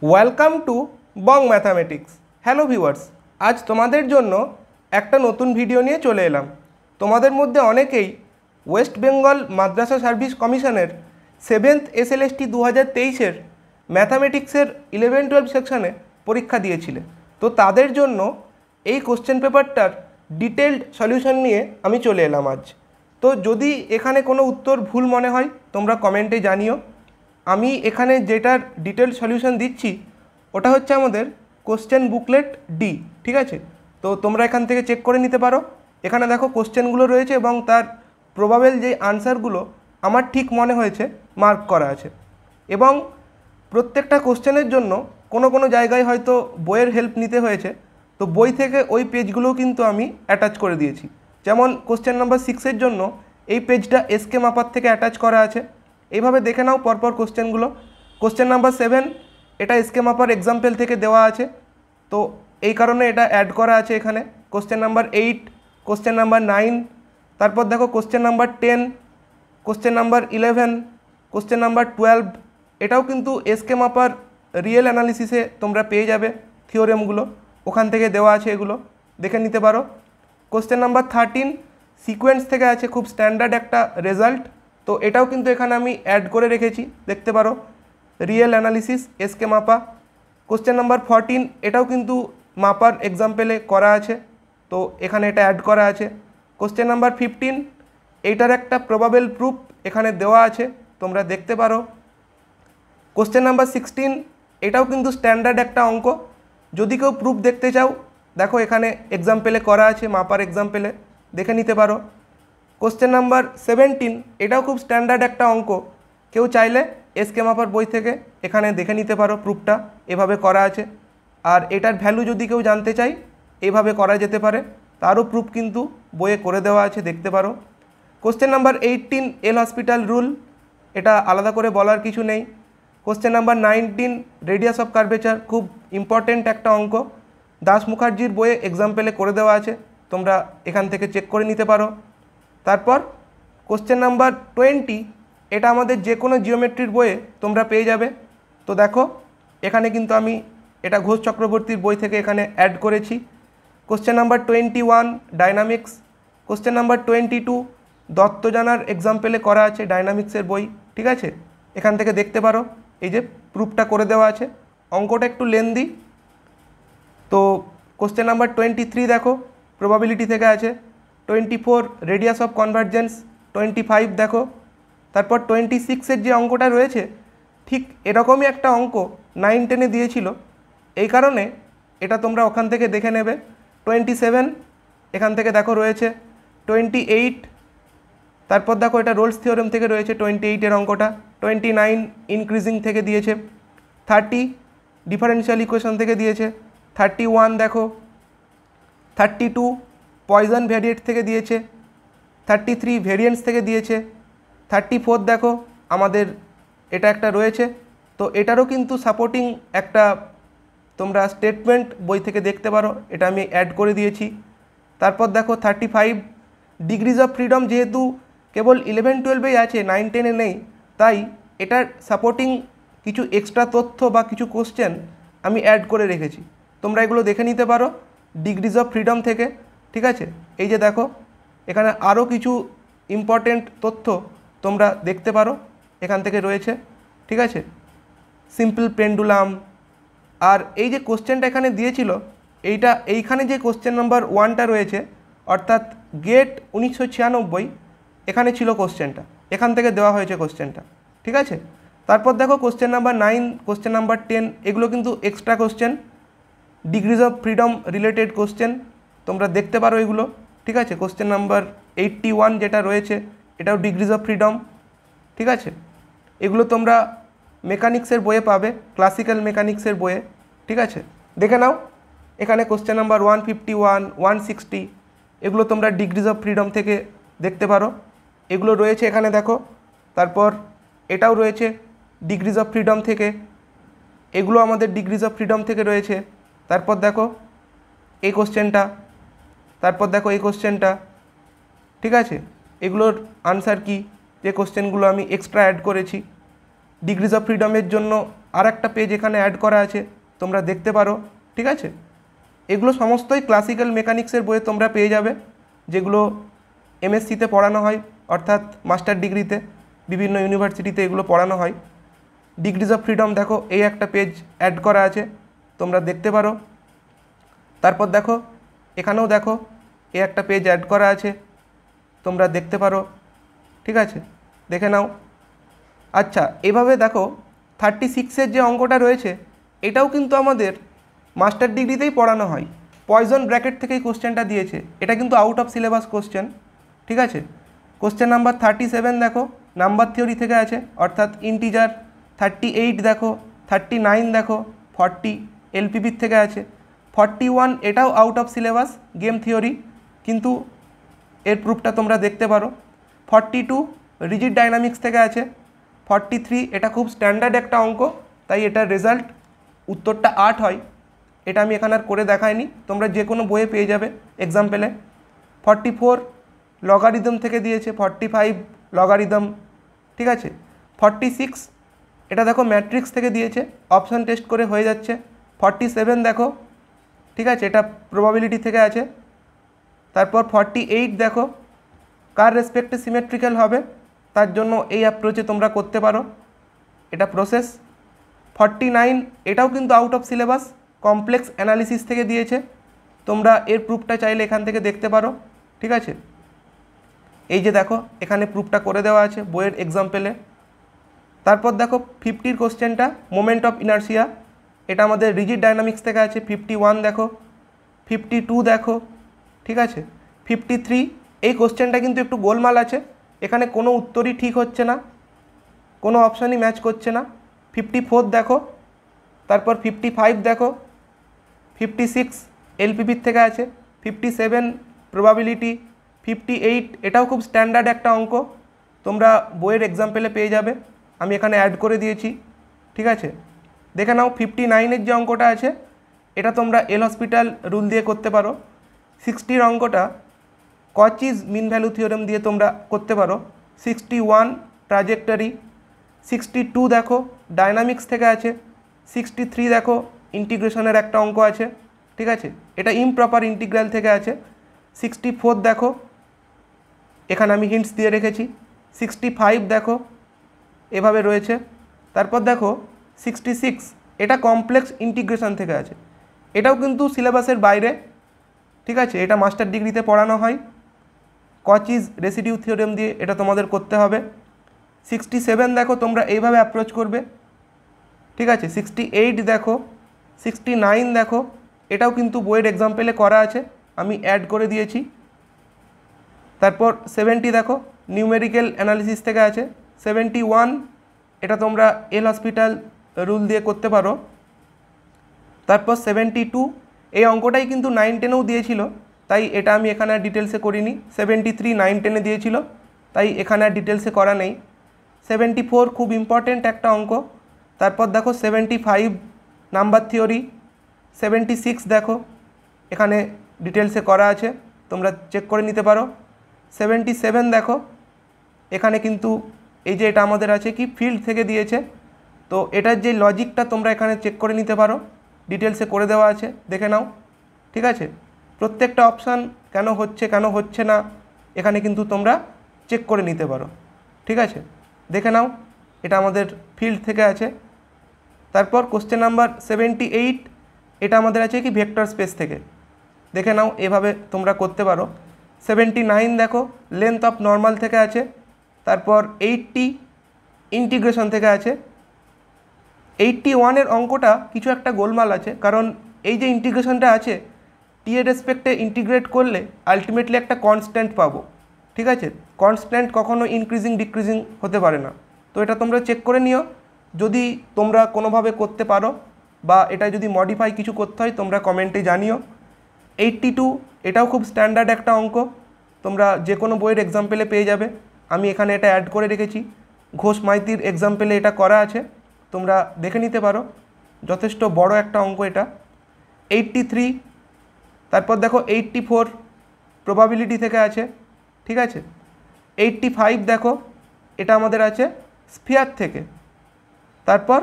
Welcome to Bong mathematics. Hello viewers, আজ তোমাদের জন্য একটা নতুন ভিডিও নিয়ে চলে এলাম। তোমাদের মধ্যে অনেকেই ওয়েস্ট বেঙ্গল মাদ্রাসা সার্ভিস কমিশনের 7th SLST 2023-এর ম্যাথামেটিক্সের 11-12 সেকশানে পরীক্ষা দিয়েছিলে। তো তাদের জন্য এই কোশ্চেন পেপারটার ডিটেলড সলিউশন নিয়ে আমি চলে এলাম আজ। তো যদি এখানে কোনো উত্তর ভুল মনে হয় তোমরা কমেন্টে জানিও। আমি এখানে যেটার ডিটেল সলিউশন দিচ্ছি ওটা হচ্ছে আমাদের কোশ্চেন বুকলেট ডি, ঠিক আছে? তো তোমরা এখান থেকে চেক করে নিতে পারো। এখানে দেখো কোশ্চেনগুলো রয়েছে এবং তার প্রবাবেল যে আনসারগুলো আমার ঠিক মনে হয়েছে মার্ক করা আছে। এবং প্রত্যেকটা কোশ্চেনের জন্য কোনো কোনো জায়গায় হয়তো বইয়ের হেল্প নিতে হয়েছে, তো বই থেকে ওই পেজগুলোও কিন্তু আমি অ্যাটাচ করে দিয়েছি। যেমন কোশ্চেন নাম্বার 6-এর জন্য এই পেজটা এসকে মাপার থেকে অ্যাটাচ করা আছে। এইভাবে দেখে নাও পরপর কোশ্চেনগুলো। কোশ্চেন নাম্বার 7 এটা এসকে মাপার এক্সাম্পল থেকে দেওয়া আছে, তো এই কারণে এটা অ্যাড করা আছে এখানে। কোশ্চেন নাম্বার 8, কোশ্চেন নাম্বার 9, তারপর দেখো question number 10, question number 11, question number 12, এটাও কিন্তু এসকে মাপার রিয়েল অ্যানালিসিসে তোমরা পেয়ে যাবে থিওরেমগুলো, ওখান থেকে দেওয়া আছে, এগুলো দেখে নিতে পারো। কোশ্চেন নাম্বার 13 সিকোয়েন্স থেকে আছে, খুব স্ট্যান্ডার্ড একটা রেজাল্ট, তো এটাও কিন্তু এখানে আমি অ্যাড করে রেখেছি, দেখতে পারো, রিয়েল অ্যানালিসিস এসকে মাপা। কোশ্চেন নাম্বার 14 এটাও কিন্তু মাপার এক্সাম্পলে করা আছে, তো এখানে এটা অ্যাড করা আছে। কোশ্চেন নাম্বার 15 এইটার একটা প্রবাবেল প্রুফ এখানে দেওয়া আছে, তোমরা দেখতে পারো। কোশ্চেন নাম্বার 16 এটাও কিন্তু স্ট্যান্ডার্ড একটা অঙ্ক, যদি কেউ প্রুফ দেখতে চাও দেখো এখানে এক্সাম্পলে করা আছে, মাপার এক্সাম্পলে দেখে নিতে পারো। কোশ্চেন নাম্বার 17 এটাও খুব স্ট্যান্ডার্ড একটা অঙ্ক, কেউ চাইলে এসকে মাপার বই থেকে এখানে দেখে নিতে পারো, প্রুফটা এভাবে করা আছে। আর এটার ভ্যালু যদি কেউ জানতে চাই এইভাবে করা যেতে পারে, তারও প্রুফ কিন্তু বইয়ে করে দেওয়া আছে, দেখতে পারো। কোশ্চেন নাম্বার 18 এল হসপিটাল রুল, এটা আলাদা করে বলার কিছু নেই। Question number 19 radius of curvature, খুব ইম্পর্টেন্ট একটা অঙ্ক, দাস মুখার্জির বইয়ে এক্সাম্পলে করে দেওয়া আছে, তোমরা এখান থেকে চেক করে নিতে পারো। তারপর কোশ্চেন নাম্বার 20 এটা আমাদের যে কোনো জিওমেট্রির বইয়ে তোমরা পেয়ে যাবে। তো দেখো এখানে কিন্তু আমি এটা ঘোষ চক্রবর্তীর বই থেকে এখানে অ্যাড করেছি। Question number 21 dynamics, question number 22 Dutta জানার এক্সাম্পলে করা আছে, ডাইনামিক্সের বই, ঠিক আছে? এখান থেকে দেখতে পারো, এই যে প্রুফটা করে দেওয়া আছে। অঙ্কটা একটু লেন্দি। তো কোশ্চেন নাম্বার 23 দেখো প্রবাবিলিটি থেকে আছে। 24 রেডিয়াস অফ কনভার্জেন্স, 25 দেখো। তারপর 26-এর যে অঙ্কটা রয়েছে ঠিক এরকমই একটা অঙ্ক 9-10-এ দিয়েছিল, এই কারণে এটা তোমরা ওখান থেকে দেখে নেবে। 27 এখান থেকে দেখো রয়েছে। 28 তারপর দেখো এটা রোলস থিওরেম থেকে রয়েছে 28-এর অঙ্কটা। 29 ইনক্রিজিং থেকে দিয়েছে। 30 ডিফারেনশিয়াল ইকুয়েশন থেকে দিয়েছে। 31 দেখো। 32 পয়জন ভ্যারিয়েট থেকে দিয়েছে। 33 ভেরিয়েন্স থেকে দিয়েছে। 34 দেখো আমাদের এটা একটা রয়েছে, তো এটারও কিন্তু সাপোর্টিং একটা তোমরা স্টেটমেন্ট বই থেকে দেখতে পারো, এটা আমি অ্যাড করে দিয়েছি। তারপর দেখো 35 ডিগ্রিজ অফ ফ্রিডম, যেহেতু কেবল 11-12-এই আছে, 9-10-এ নেই, তাই এটার সাপোর্টিং কিছু এক্সট্রা তথ্য বা কিছু কোশ্চেন আমি অ্যাড করে রেখেছি, তোমরা এগুলো দেখে নিতে পারো ডিগ্রিজ অফ ফ্রিডম থেকে, ঠিক আছে? এই যে দেখো এখানে আরও কিছু ইম্পর্টেন্ট তথ্য তোমরা দেখতে পারো, এখান থেকে রয়েছে, ঠিক আছে? Simple pendulum. আর এই যে কোশ্চেনটা এখানে দিয়েছিল এইখানে যে কোশ্চেন নাম্বার 1টা রয়েছে, অর্থাৎ গেট 1996, এখানে ছিল কোশ্চেনটা, এখান থেকে দেওয়া হয়েছে কোশ্চেনটা, ঠিক আছে? তারপর দেখো কোশ্চেন নাম্বার 9, কোশ্চেন নাম্বার 10, এগুলো কিন্তু extra question, degrees of freedom related question, তোমরা দেখতে পারো এগুলো, ঠিক আছে? কোশ্চেন নাম্বার 81 যেটা রয়েছে এটাও ডিগ্রিজ অফ ফ্রিডম, ঠিক আছে? এগুলো তোমরা মেকানিক্সের বইয়ে পাবে, ক্লাসিক্যাল মেকানিক্সের বইয়ে, ঠিক আছে? দেখে নাও এখানে কোশ্চেন নাম্বার 151, 160, এগুলো তোমরা ডিগ্রিজ অফ ফ্রিডম থেকে দেখতে পারো, এগুলো রয়েছে এখানে দেখো। তারপর এটাও রয়েছে ডিগ্রিজ অফ ফ্রিডম থেকে, এগুলো আমাদের ডিগ্রিজ অফ ফ্রিডম থেকে রয়েছে। তারপর দেখো এই কোশ্চেনটা, তারপর দেখো এই কোশ্চেনটা, ঠিক আছে? এগুলোর আনসার কি, যে কোশ্চেনগুলো আমি এক্সট্রা অ্যাড করেছি। ডিগ্রিজ অফ ফ্রিডমের জন্য আর একটা পেজ এখানে অ্যাড করা আছে, তোমরা দেখতে পারো। ঠিক আছে, এগুলো সমস্তই ক্লাসিক্যাল মেকানিক্সের বইয়ে তোমরা পেয়ে যাবে, যেগুলো এমএসসিতে পড়ানো হয়, অর্থাৎ মাস্টার ডিগ্রিতে বিভিন্ন ইউনিভার্সিটিতে এগুলো পড়ানো হয়। ডিগ্রিজ অফ ফ্রিডম দেখো, এই একটা পেজ অ্যাড করা আছে, তোমরা দেখতে পারো। তারপর দেখো এখানেও দেখো এই একটা পেজ অ্যাড করা আছে, তোমরা দেখতে পারো। ঠিক আছে, দেখে নাও। আচ্ছা, এভাবে দেখো 36-এর যে অঙ্কটা রয়েছে এটাও কিন্তু আমাদের মাস্টার ডিগ্রিতেই পড়ানো হয়। পয়জন ব্র্যাকেট থেকেই কোশ্চেনটা দিয়েছে, এটা কিন্তু আউট অফ সিলেবাস কোশ্চেন। ঠিক আছে, কোশ্চেন নাম্বার 37 দেখো, নাম্বার থিওরি থেকে আছে, অর্থাৎ ইন্টিজার। 38 দেখো, 39 দেখো, 40 এলপিপির থেকে আছে। 41 এটাও out of syllabus, game theory, কিন্তু এর প্রুফটা তোমরা দেখতে পারো। 42 রিজিড ডাইনামিক্স থেকে আছে। 43 এটা খুব স্ট্যান্ডার্ড একটা অঙ্ক, তাই এটার রেজাল্ট উত্তরটা 8 হয়। এটা আমি এখানে আর করে দেখাইনি, তোমরা যে কোনো বইয়ে পেয়ে যাবে এক্সাম্পলে। 44 লগারিদম থেকে দিয়েছে। 45 লগারিদম। ঠিক আছে, 46 এটা দেখো ম্যাট্রিক্স থেকে দিয়েছে, অপশান টেস্ট করে হয়ে যাচ্ছে। 47 দেখো, ঠিক আছে, এটা প্রবাবিলিটি থেকে আছে। তারপর 48 দেখো, কার রেসপেক্টে সিমেট্রিক্যাল হবে, তার জন্য এই অ্যাপ্রোচে তোমরা করতে পারো, এটা প্রসেস। 49 এটাও কিন্তু out of syllabus, complex analysis থেকে দিয়েছে, তোমরা এর প্রুফটা চাইলে এখান থেকে দেখতে পারো। ঠিক আছে, এই যে দেখো এখানে প্রুফটা করে দেওয়া আছে বইয়ের এক্সাম্পলে। তারপর দেখো 50-র কোশ্চেনটা মোমেন্ট অফ ইনার্সিয়া, এটা আমাদের রিজিড ডাইনামিক্স থেকে আছে। 51 দেখো, 52 দেখো। ঠিক আছে, 53 এই কোশ্চেনটা কিন্তু একটু গোলমাল আছে, এখানে কোনো উত্তরই ঠিক হচ্ছে না, কোনো অপশানই ম্যাচ করছে না। 54 দেখো, তারপর 55 দেখো, 56 এলপিপির থেকে আছে। 57 প্রবাবিলিটি। 58 এটাও খুব স্ট্যান্ডার্ড একটা অঙ্ক, তোমরা বইয়ের এক্সাম্পলে পেয়ে যাবে, আমি এখানে অ্যাড করে দিয়েছি। ঠিক আছে, দেখে নাও। 59-এর যে অঙ্কটা আছে এটা তোমরা এল হসপিটাল রুল দিয়ে করতে পারো। 60-র অঙ্কটা কচিজ মিন ভ্যালু থিওরেম দিয়ে তোমরা করতে পারো। 61 ট্রাজেক্টরি। 62 দেখো ডায়নামিক্স থেকে আছে। 63 দেখো ইন্টিগ্রেশনের একটা অঙ্ক আছে। ঠিক আছে, এটা ইমপ্রপার ইন্টিগ্রাল থেকে আছে। 64 দেখো, এখানে আমি হিন্টস দিয়ে রেখেছি। 65 দেখো, এভাবে রয়েছে। তারপর দেখো 66 এটা কমপ্লেক্স ইন্টিগ্রেশন থেকে আছে, এটাও কিন্তু সিলেবাসের বাইরে। ঠিক আছে, এটা মাস্টার ডিগ্রিতে পড়ানো হয়, কচিজ রেসিডিউ থিওরেম দিয়ে এটা তোমাদের করতে হবে। 67 দেখো তোমরা এইভাবে অ্যাপ্রোচ করবে। ঠিক আছে, 68 দেখো, 69 দেখো, এটাও কিন্তু বইয়ের এক্সাম্পলে করা আছে, আমি অ্যাড করে দিয়েছি। তারপর 70 দেখো নিউমেরিক্যাল অ্যানালিসিস থেকে আছে। 71 এটা তোমরা এল হসপিটাল রুল দিয়ে করতে পারো। তারপর 72 এই অঙ্কটাই কিন্তু 9-10-এও দিয়েছিল, তাই এটা আমি এখানে আর ডিটেলসে করিনি। 73 9-10-এ দিয়েছিল, তাই এখানে আর ডিটেলসে করা নেই। 74 খুব ইম্পর্টেন্ট একটা অঙ্ক। তারপর দেখো 75 নাম্বার থিওরি। 76 দেখো এখানে ডিটেলসে করা আছে, তোমরা চেক করে নিতে পারো। 77 দেখো, এখানে কিন্তু এই যে এটা আমাদের আছে কি ফিল্ড থেকে দিয়েছে, তো এটার যে লজিকটা তোমরা এখানে চেক করে নিতে পারো, ডিটেলসে করে দেওয়া আছে, দেখে নাও। ঠিক আছে, প্রত্যেকটা অপশান কেন হচ্ছে না এখানে কিন্তু তোমরা চেক করে নিতে পারো। ঠিক আছে, দেখে নাও, এটা আমাদের ফিল্ড থেকে আছে। তারপর কোশ্চেন নাম্বার 78 এটা আমাদের আছে কি ভেক্টর স্পেস থেকে, দেখে নাও, এভাবে তোমরা করতে পারো। 79 দেখো লেন্থ অফ নর্মাল থেকে আছে। তারপর 80 ইন্টিগ্রেশন থেকে আছে। 81-এর অঙ্কটা কিছু একটা গোলমাল আছে, কারণ এই যে ইন্টিগ্রেশনটা আছে টি এর রেসপেক্টে ইন্টিগ্রেট করলে আলটিমেটলি একটা কনস্ট্যান্ট পাবো। ঠিক আছে, কনস্ট্যান্ট কখনো ইনক্রিজিং ডিক্রিজিং হতে পারে না, তো এটা তোমরা চেক করে নিও। যদি তোমরা কোনোভাবে করতে পারো বা এটা যদি মডিফাই কিছু করতে হয় তোমরা কমেন্টে জানিও। 82 এটাও খুব স্ট্যান্ডার্ড একটা অঙ্ক, তোমরা যে কোনো বইয়ের এক্সাম্পলে পেয়ে যাবে, আমি এখানে এটা অ্যাড করে রেখেছি। ঘোষ মাইতির এক্সাম্পলে এটা করা আছে, তোমরা দেখে নিতে পারো, যথেষ্ট বড় একটা অঙ্ক এটা। 83 তারপর দেখো 84 প্রবাবিলিটি থেকে আছে। ঠিক আছে, 85 দেখো এটা আমাদের আছে স্ফিয়ার থেকে। তারপর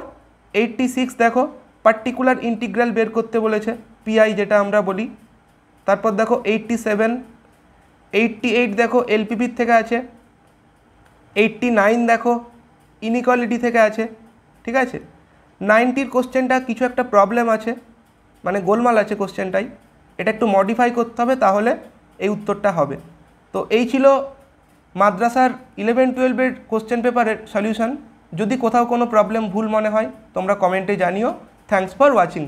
86 দেখো পার্টিকুলার ইন্টিগ্রাল বের করতে বলেছে, পিআই যেটা আমরা বলি। তারপর দেখো 87, 88 দেখো এলপিপির থেকে আছে, 89 দেখো ইনইকুয়ালিটি থেকে আছে, ঠিক আছে। 90-র কোশ্চেনটা কিছু একটা প্রবলেম আছে, মানে গোলমাল আছে কোশ্চেনটাই, এটা একটু মডিফাই করতে হবে, তাহলে এই উত্তরটা হবে। তো এই ছিল মাদ্রাসার 11-12-এর কোশ্চেন পেপারের সলিউশন। যদি কোথাও কোনো প্রবলেম ভুল মনে হয় তোমরা কমেন্টে জানিও। Thanks for watching.